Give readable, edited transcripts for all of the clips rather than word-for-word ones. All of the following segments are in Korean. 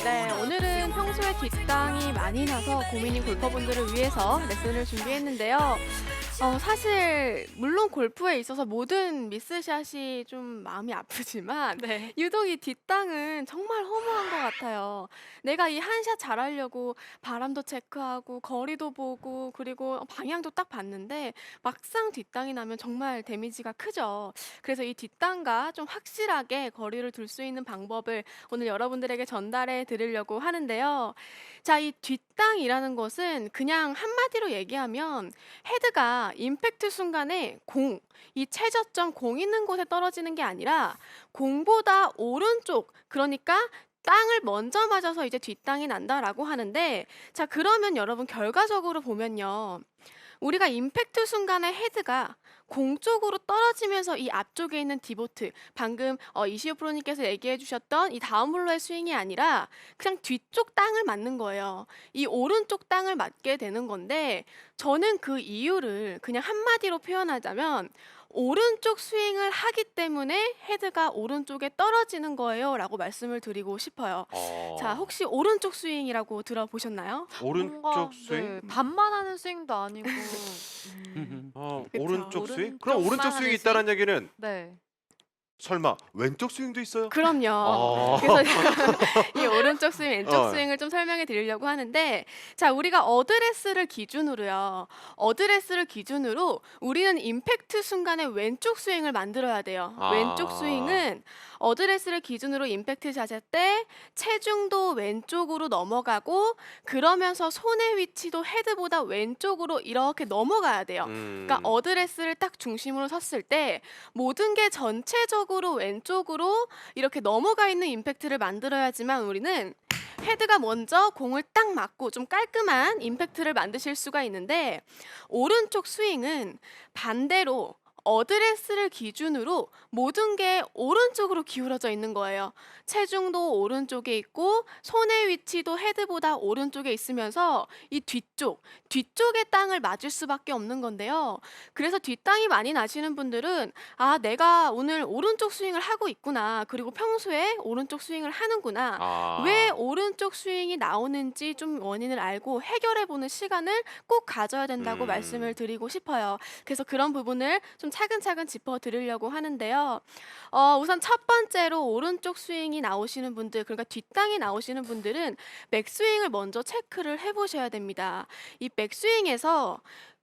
네, 오늘은 평소에 뒷땅이 많이 나서 고민인 골퍼분들을 위해서 레슨을 준비했는데요. 사실 물론 골프에 있어서 모든 미스샷이 좀 마음이 아프지만 네. 유독 이 뒷땅은 정말 허무한 것 같아요. 내가 이 한 샷 잘하려고 바람도 체크하고 거리도 보고 그리고 방향도 딱 봤는데 막상 뒷땅이 나면 정말 데미지가 크죠. 그래서 이 뒷땅과 좀 확실하게 거리를 둘 수 있는 방법을 오늘 여러분들에게 전달해 드리려고 하는데요. 자, 이 뒷땅이라는 것은 그냥 한마디로 얘기하면 헤드가 임팩트 순간에 이 최저점 공 있는 곳에 떨어지는 게 아니라 공보다 오른쪽, 그러니까 땅을 먼저 맞아서 이제 뒷땅이 난다라고 하는데, 자, 그러면 여러분 결과적으로 보면요. 우리가 임팩트 순간에 헤드가 공 쪽으로 떨어지면서 이 앞쪽에 있는 디보트, 방금 이시우 프로님께서 얘기해 주셨던 이 다운블로의 스윙이 아니라 그냥 뒤쪽 땅을 맞는 거예요. 이 오른쪽 땅을 맞게 되는 건데, 저는 그 이유를 그냥 한마디로 표현하자면 오른쪽 스윙을 하기 때문에 헤드가 오른쪽에 떨어지는 거예요 라고 말씀을 드리고 싶어요. 자, 어. 혹시 오른쪽 스윙이라고 들어보셨나요? 오른쪽 뭔가 스윙? 네 반말하는 스윙도 아니고 그쵸. 오른쪽 스윙? 그럼 오른쪽만 오른쪽 스윙이 하는 스윙? 있다는 얘기는 네. 설마 왼쪽 스윙도 있어요? 그럼요. 어. 그래서 이 오른쪽 스윙, 왼쪽 어. 스윙을 좀 설명해 드리려고 하는데, 자, 우리가 어드레스를 기준으로요. 어드레스를 기준으로 우리는 임팩트 순간에 왼쪽 스윙을 만들어야 돼요. 왼쪽 아. 스윙은 어드레스를 기준으로 임팩트 샷일 때 체중도 왼쪽으로 넘어가고 그러면서 손의 위치도 헤드보다 왼쪽으로 이렇게 넘어가야 돼요. 그러니까 음. 어드레스를 딱 중심으로 섰을 때 모든 게 전체적으로 왼쪽으로 이렇게 넘어가 있는 임팩트를 만들어야지만 우리는 헤드가 먼저 공을 딱 맞고 좀 깔끔한 임팩트를 만드실 수가 있는데, 오른쪽 스윙은 반대로 어드레스를 기준으로 모든 게 오른쪽으로 기울어져 있는 거예요. 체중도 오른쪽에 있고 손의 위치도 헤드보다 오른쪽에 있으면서 이 뒤쪽의 땅을 맞을 수밖에 없는 건데요. 그래서 뒷땅이 많이 나시는 분들은 아, 내가 오늘 오른쪽 스윙을 하고 있구나. 그리고 평소에 오른쪽 스윙을 하는구나. 왜 아. 오른쪽 스윙이 나오는지 좀 원인을 알고 해결해 보는 시간을 꼭 가져야 된다고 말씀을 음. 드리고 싶어요. 그래서 그런 부분을 좀 차근차근 짚어 드리려고 하는데요. 우선 첫 번째로 오른쪽 스윙이 나오시는 분들, 그러니까 뒷땅이 나오시는 분들은 백스윙을 먼저 체크를 해 보셔야 됩니다. 이 백스윙에서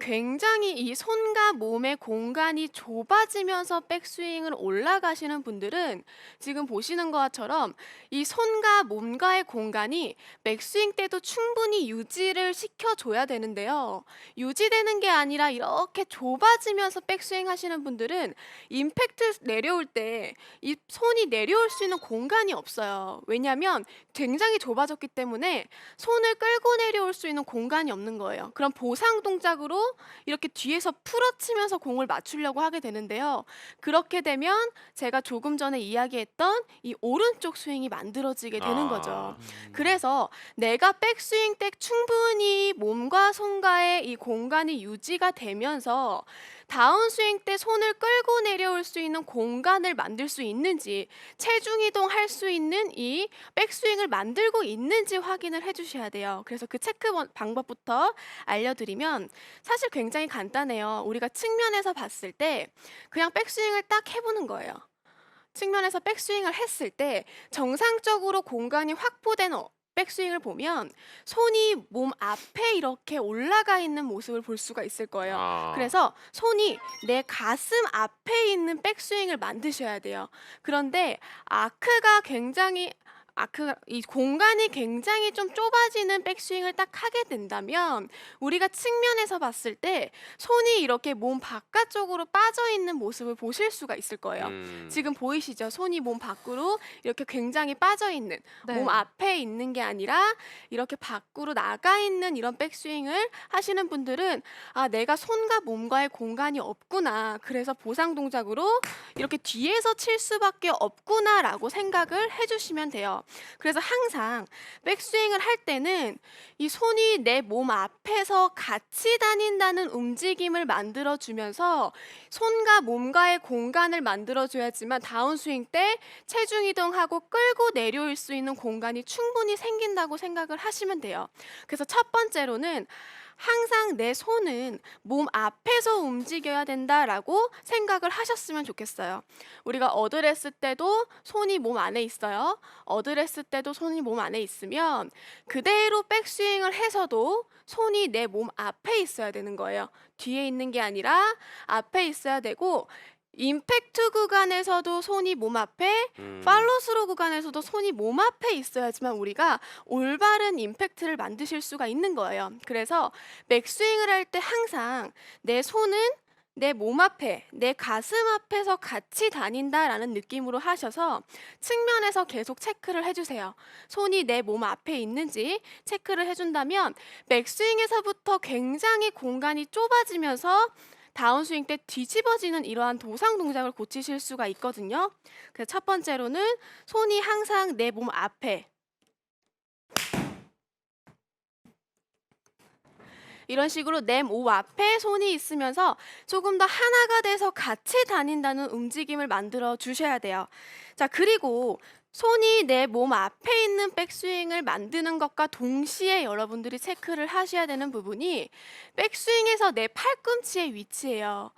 굉장히 이 손과 몸의 공간이 좁아지면서 백스윙을 올라가시는 분들은 지금 보시는 것처럼 이 손과 몸과의 공간이 백스윙 때도 충분히 유지를 시켜줘야 되는데요. 유지되는 게 아니라 이렇게 좁아지면서 백스윙 하시는 분들은 임팩트 내려올 때 이 손이 내려올 수 있는 공간이 없어요. 왜냐하면 굉장히 좁아졌기 때문에 손을 끌고 내려올 수 있는 공간이 없는 거예요. 그럼 보상 동작으로 이렇게 뒤에서 풀어치면서 공을 맞추려고 하게 되는데요. 그렇게 되면 제가 조금 전에 이야기했던 이 오른쪽 스윙이 만들어지게 되는 거죠. 아. 그래서 내가 백스윙 때 충분히 몸과 손과의 이 공간이 유지가 되면서 다운스윙 때 손을 끌고 내려올 수 있는 공간을 만들 수 있는지, 체중 이동할 수 있는 이 백스윙을 만들고 있는지 확인을 해주셔야 돼요. 그래서 그 체크 방법부터 알려드리면 사실 굉장히 간단해요. 우리가 측면에서 봤을 때 그냥 백스윙을 딱 해보는 거예요. 측면에서 백스윙을 했을 때 정상적으로 공간이 확보된 백스윙을 보면 손이 몸 앞에 이렇게 올라가 있는 모습을 볼 수가 있을 거예요. 아. 그래서 손이 내 가슴 앞에 있는 백스윙을 만드셔야 돼요. 그런데 이 공간이 굉장히 좀 좁아지는 백스윙을 딱 하게 된다면 우리가 측면에서 봤을 때 손이 이렇게 몸 바깥쪽으로 빠져 있는 모습을 보실 수가 있을 거예요. 음. 지금 보이시죠? 손이 몸 밖으로 이렇게 굉장히 빠져 있는, 몸 네. 앞에 있는 게 아니라 이렇게 밖으로 나가 있는 이런 백스윙을 하시는 분들은 아, 내가 손과 몸과의 공간이 없구나. 그래서 보상 동작으로 이렇게 뒤에서 칠 수밖에 없구나라고 생각을 해주시면 돼요. 그래서 항상 백스윙을 할 때는 이 손이 내 몸 앞에서 같이 다닌다는 움직임을 만들어 주면서 손과 몸과의 공간을 만들어 줘야지만 다운스윙 때 체중 이동하고 끌고 내려올 수 있는 공간이 충분히 생긴다고 생각을 하시면 돼요. 그래서 첫 번째로는 항상 내 손은 몸 앞에서 움직여야 된다라고 생각을 하셨으면 좋겠어요. 우리가 어드레스 때도 손이 몸 안에 있어요. 어드레스 때도 손이 몸 안에 있으면 그대로 백스윙을 해서도 손이 내 몸 앞에 있어야 되는 거예요. 뒤에 있는 게 아니라 앞에 있어야 되고, 임팩트 구간에서도 손이 몸 앞에, 팔로스루 구간에서도 손이 몸 앞에 있어야지만 우리가 올바른 임팩트를 만드실 수가 있는 거예요. 그래서 백스윙을 할 때 항상 내 손은 내 몸 앞에, 내 가슴 앞에서 같이 다닌다라는 느낌으로 하셔서 측면에서 계속 체크를 해주세요. 손이 내 몸 앞에 있는지 체크를 해준다면 백스윙에서부터 굉장히 공간이 좁아지면서 다운스윙 때 뒤집어지는 이러한 도상 동작을 고치실 수가 있거든요. 그래서 첫 번째로는 손이 항상 내 몸 앞에, 이런 식으로 내 몸 앞에 손이 있으면서 조금 더 하나가 돼서 같이 다닌다는 움직임을 만들어 주셔야 돼요. 자, 그리고 손이 내 몸 앞에 있는 백스윙을 만드는 것과 동시에 여러분들이 체크를 하셔야 되는 부분이 백스윙에서 내 팔꿈치의 위치예요.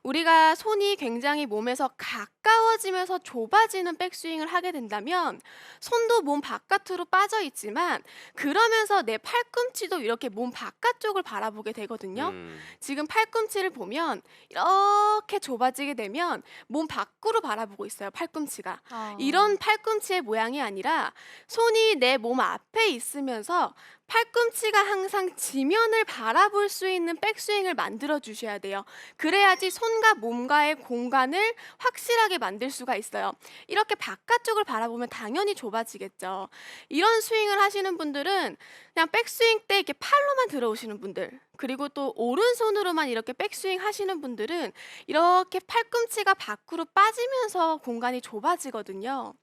우리가 손이 굉장히 몸에서 가까워지면서 좁아지는 백스윙을 하게 된다면 손도 몸 바깥으로 빠져 있지만 그러면서 내 팔꿈치도 이렇게 몸 바깥쪽을 바라보게 되거든요. 지금 팔꿈치를 보면 이렇게 좁아지게 되면 몸 밖으로 바라보고 있어요, 팔꿈치가. 이런 팔꿈치의 모양이 아니라 손이 내 몸 앞에 있으면서 팔꿈치가 항상 지면을 바라볼 수 있는 백스윙을 만들어 주셔야 돼요. 그래야지 손과 몸과의 공간을 확실하게 만들 수가 있어요. 이렇게 바깥쪽을 바라보면 당연히 좁아지겠죠. 이런 스윙을 하시는 분들은 그냥 백스윙 때 이렇게 팔로만 들어오시는 분들, 그리고 또 오른손으로만 이렇게 백스윙 하시는 분들은 이렇게 팔꿈치가 밖으로 빠지면서 공간이 좁아지거든요.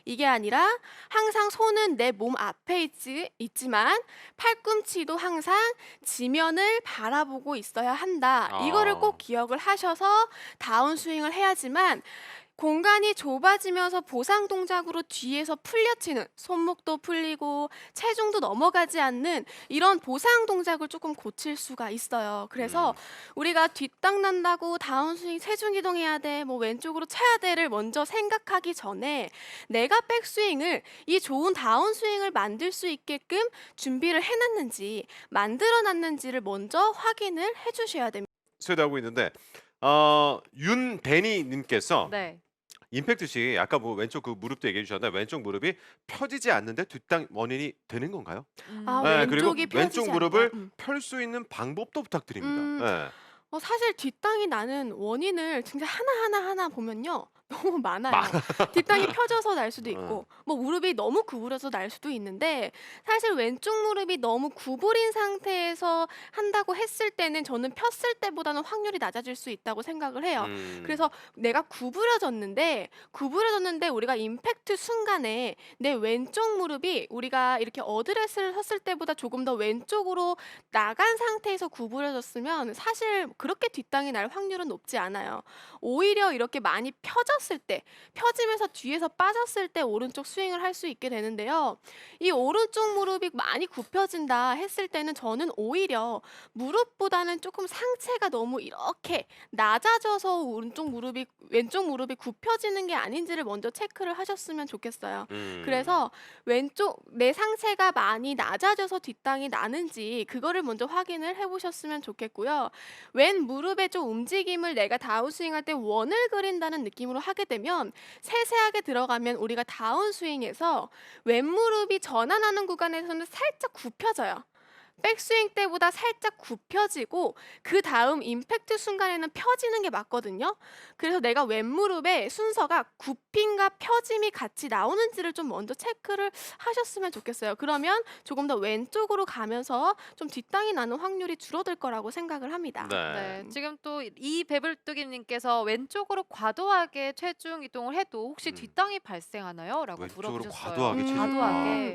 이게 아니라 항상 손은 내 몸 앞에 있지만 팔꿈치도 항상 지면을 바라보고 있어야 한다. 이거를 꼭 기억을 하셔서 다운스윙을 해야지만 공간이 좁아지면서 보상 동작으로 뒤에서 풀려치는, 손목도 풀리고 체중도 넘어가지 않는 이런 보상 동작을 조금 고칠 수가 있어요. 그래서 우리가 뒷땅 난다고 다운스윙 체중 이동해야 돼, 뭐 왼쪽으로 쳐야 돼를 먼저 생각하기 전에 내가 백스윙을, 이 좋은 다운스윙을 만들 수 있게끔 준비를 해놨는지 만들어 놨는지를 먼저 확인을 해주셔야 됩니다. 쇄도하고 있는데 윤배니 님께서 네. 임팩트시 아까 뭐 왼쪽 그 무릎도 얘기해 주셨는데 왼쪽 무릎이 펴지지 않는데 뒷땅 원인이 되는 건가요? 아, 네, 그리고 왼쪽이 펴지지 왼쪽 않는다. 무릎을 펼 수 있는 방법도 부탁드립니다. 네. 사실 뒷땅이 나는 원인을 진짜 하나 보면요. 너무 많아요. 뒷땅이 펴져서 날 수도 있고, 뭐 무릎이 너무 구부려서 날 수도 있는데, 사실 왼쪽 무릎이 너무 구부린 상태에서 한다고 했을 때는 저는 폈을 때보다는 확률이 낮아질 수 있다고 생각을 해요. 그래서 내가 구부려졌는데 우리가 임팩트 순간에 내 왼쪽 무릎이 우리가 이렇게 어드레스를 섰을 때보다 조금 더 왼쪽으로 나간 상태에서 구부려졌으면 사실 그렇게 뒷땅이 날 확률은 높지 않아요. 오히려 이렇게 많이 펴졌을 때, 펴지면서 뒤에서 빠졌을 때 오른쪽 스윙을 할 수 있게 되는데요. 이 오른쪽 무릎이 많이 굽혀진다 했을 때는 저는 오히려 무릎보다는 조금 상체가 너무 이렇게 낮아져서 왼쪽 무릎이 굽혀지는 게 아닌지를 먼저 체크를 하셨으면 좋겠어요. 그래서 왼쪽 내 상체가 많이 낮아져서 뒷땅이 나는지 그거를 먼저 확인을 해보셨으면 좋겠고요. 왼 무릎의 좀 움직임을 내가 다운스윙 할 때 원을 그린다는 느낌으로 하게 되면 세세하게 들어가면 우리가 다운스윙에서 왼 무릎이 전환하는 구간에서는 살짝 굽혀져요. 백스윙 때보다 살짝 굽혀지고 그다음 임팩트 순간에는 펴지는 게 맞거든요. 그래서 내가 왼무릎의 순서가 굽힘과 펴짐이 같이 나오는지를 좀 먼저 체크를 하셨으면 좋겠어요. 그러면 조금 더 왼쪽으로 가면서 좀 뒷땅이 나는 확률이 줄어들 거라고 생각을 합니다. 네. 네. 지금 또 이 배불뚝이 님께서 "왼쪽으로 과도하게 체중 이동을 해도 혹시 음. 뒷땅이 발생하나요?" 라고 왼쪽으로 물어보셨어요. 과도하게 체중. 과도하게.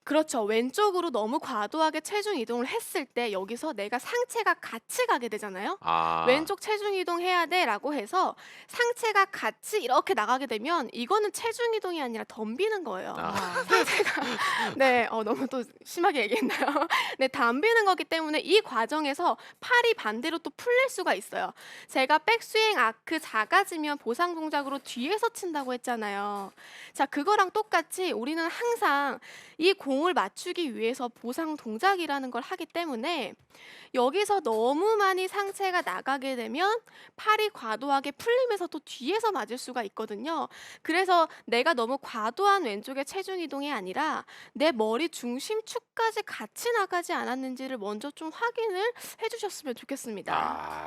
그렇죠. 왼쪽으로 너무 과도하게 체중 이동을 했을 때 여기서 내가 상체가 같이 가게 되잖아요. 아. 왼쪽 체중 이동해야 돼라고 해서 상체가 같이 이렇게 나가게 되면 이거는 체중 이동이 아니라 덤비는 거예요. 아. 아. 네. 너무 또 심하게 얘기했나요? 네. 덤비는 거기 때문에 이 과정에서 팔이 반대로 또 풀릴 수가 있어요. 제가 백스윙 아크 작아지면 보상 동작으로 뒤에서 친다고 했잖아요. 자, 그거랑 똑같이 우리는 항상 이 공을 맞추기 위해서 보상 동작이라는 걸 하기 때문에 여기서 너무 많이 상체가 나가게 되면 팔이 과도하게 풀리면서 또 뒤에서 맞을 수가 있거든요. 그래서 내가 너무 과도한 왼쪽의 체중 이동이 아니라 내 머리 중심축까지 같이 나가지 않았는지를 먼저 좀 확인을 해 주셨으면 좋겠습니다. 아.